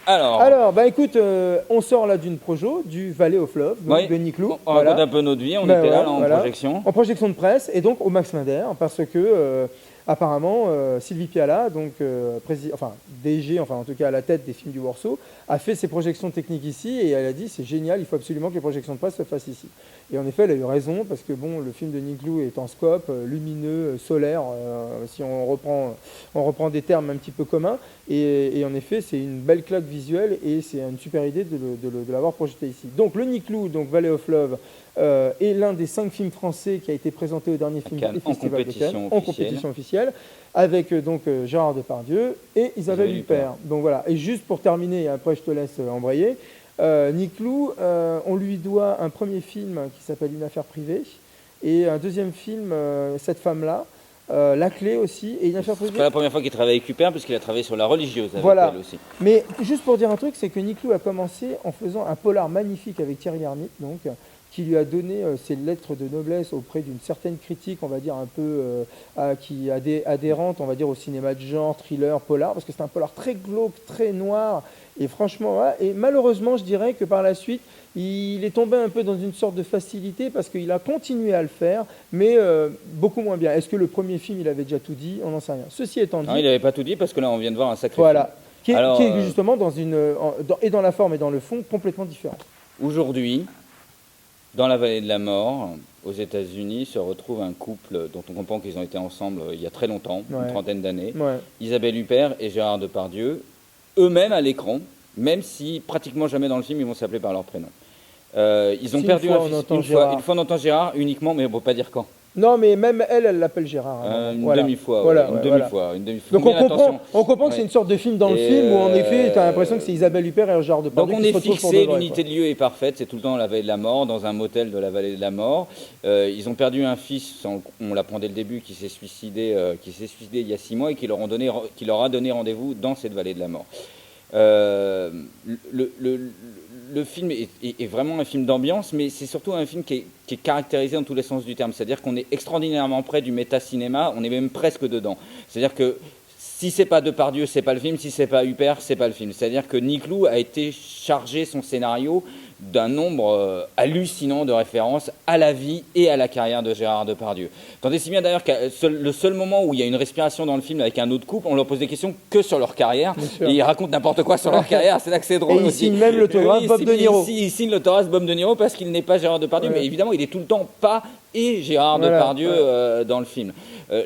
Alors, bah écoute, on sort là d'une projo, du Valley of Love, donc Oui, de Niclou. on raconte un peu notre vie, on était là, en projection. En projection de presse, et donc au Max Linder, parce que apparemment Sylvie Piala, donc DG, enfin en tout cas à la tête des films du Warsaw, a fait ses projections techniques ici, et elle a dit c'est génial, il faut absolument que les projections de presse se fassent ici. Et en effet, elle a eu raison, parce que bon, le film de Niclou est en scope, lumineux, solaire, si on reprend des termes un petit peu communs, et en effet, c'est une belle claque visuelle, et c'est une super idée de l'avoir projeté ici. Donc le Niclou, donc Valley of Love, est l'un des 5 films français qui a été présenté au dernier film du Festival de Cannes, en compétition officielle, avec Gérard Depardieu et Isabelle Huppert. Donc voilà, et juste pour terminer, et après je te laisse embrayer, Niclou, on lui doit un premier film qui s'appelle Une affaire privée, et un deuxième film, Cette femme-là, La clé aussi, et Une affaire privée. C'est pas la première fois qu'il travaille avec Huppert, puisqu'il a travaillé sur La religieuse avec elle aussi. Mais juste pour dire un truc, c'est que Niclou a commencé en faisant un polar magnifique avec Thierry Lhermitte, donc, qui lui a donné ses lettres de noblesse auprès d'une certaine critique, on va dire un peu adhérente, on va dire au cinéma de genre, thriller, polar, parce que c'est un polar très glauque, très noir, et franchement, et malheureusement, je dirais que par la suite, il est tombé un peu dans une sorte de facilité parce qu'il a continué à le faire, mais beaucoup moins bien. Est-ce que le premier film, il avait déjà tout dit? On n'en sait rien. Ceci étant dit... Non, il n'avait pas tout dit parce que là, on vient de voir un sacré voilà. film. Qui est justement et dans la forme et dans le fond, complètement différent. Aujourd'hui, dans la vallée de la mort, aux États-Unis, se retrouve un couple dont on comprend qu'ils ont été ensemble il y a très longtemps, une trentaine d'années. Ouais. Isabelle Huppert et Gérard Depardieu, eux-mêmes à l'écran, même si pratiquement jamais dans le film ils vont s'appeler par leur prénom. Ils ont perdu un fils une fois. On entend Gérard uniquement, mais on ne peut pas dire quand. Non, mais même elle l'appelle Gérard. Une demi-fois. Voilà, une demi-fois. Donc on comprend que c'est une sorte de film dans le film où en effet, tu as l'impression que c'est Isabelle Huppert et Gérard Depardieu. Donc on est fixé, l'unité de lieu est parfaite, c'est tout le temps la vallée de la mort, dans un motel de la vallée de la mort. Ils ont perdu un fils, on l'apprend dès le début, qui s'est suicidé il y a 6 mois et qui leur a donné rendez-vous dans cette vallée de la mort. Le film est vraiment un film d'ambiance, mais c'est surtout un film qui est caractérisé dans tous les sens du terme. C'est-à-dire qu'on est extraordinairement près du méta-cinéma, on est même presque dedans. C'est-à-dire que si c'est pas Depardieu, c'est pas le film, si c'est pas Huppert, c'est pas le film. C'est-à-dire que Niclou a été chargé son scénario d'un nombre hallucinant de références à la vie et à la carrière de Gérard Depardieu. Tandis si bien d'ailleurs que le seul moment où il y a une respiration dans le film avec un autre couple, on leur pose des questions que sur leur carrière, et ils racontent n'importe quoi sur leur carrière, c'est là que c'est drôle et aussi. Et il signe même l'autographe Bob De Niro. Il signe l'autographe Bob De Niro parce qu'il n'est pas Gérard Depardieu, mais évidemment il est tout le temps pas et Gérard Depardieu dans le film.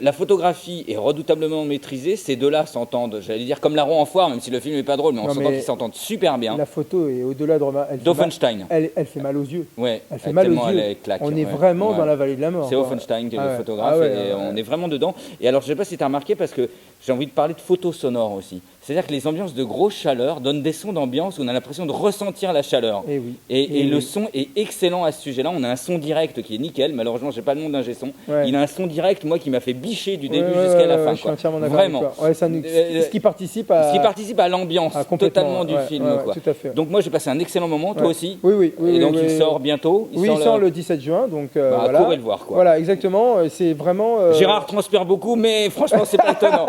La photographie est redoutablement maîtrisée, ces deux-là s'entendent, j'allais dire comme Larron en foire, même si le film n'est pas drôle, mais on s'entend qu'ils s'entendent super bien. La photo est au-delà de... D'Offenstein. Elle fait mal aux yeux. Ouais, elle fait mal aux yeux. Claque, on est vraiment dans la vallée de la mort. C'est Offenstein qui est le photographe, et on est vraiment dedans. Et alors je ne sais pas si tu as remarqué, parce que j'ai envie de parler de photos sonores aussi. C'est-à-dire que les ambiances de grosse chaleur donnent des sons d'ambiance où on a l'impression de ressentir la chaleur. Et le son est excellent à ce sujet-là. On a un son direct qui est nickel. Malheureusement, j'ai pas le nom d'ingé son. Il a un son direct, moi, qui m'a fait bicher du début jusqu'à la fin. Je suis entièrement d'accord. Vraiment. Ce qui participe à l'ambiance totalement du film. Quoi. Tout à fait. Donc moi, j'ai passé un excellent moment. Toi aussi. Oui. Et donc il sort bientôt. Il sort le 17 juin. Donc courez le voir. Quoi. Voilà, exactement. C'est vraiment. Gérard transpire beaucoup, mais franchement, c'est pas étonnant.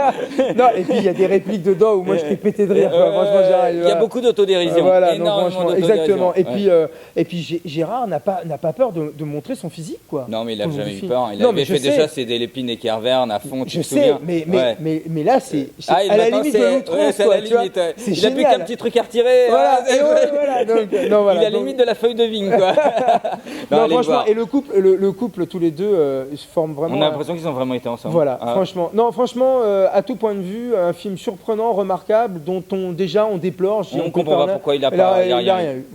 Non, et puis il y a des répliques dedans où moi je t'ai pété de rire. Il y a beaucoup d'autodérision. Voilà, exactement. Et puis Gérard n'a pas peur de montrer son physique, quoi. Non, mais il n'a jamais eu peur. Il avait fait déjà ses Delépine et Kerverne à fond. Je sais, mais là c'est à la limite de l'outrance, quoi. Il a plus qu'un petit truc à retirer. Il a la limite de la feuille de vigne, quoi. Non, franchement, et le couple tous les deux se forment vraiment. On a l'impression qu'ils ont vraiment été ensemble. Voilà, franchement. Non, franchement, à tout point de vue, un film surprenant, remarquable, dont on déplore. On comprend pas pourquoi il a rien eu.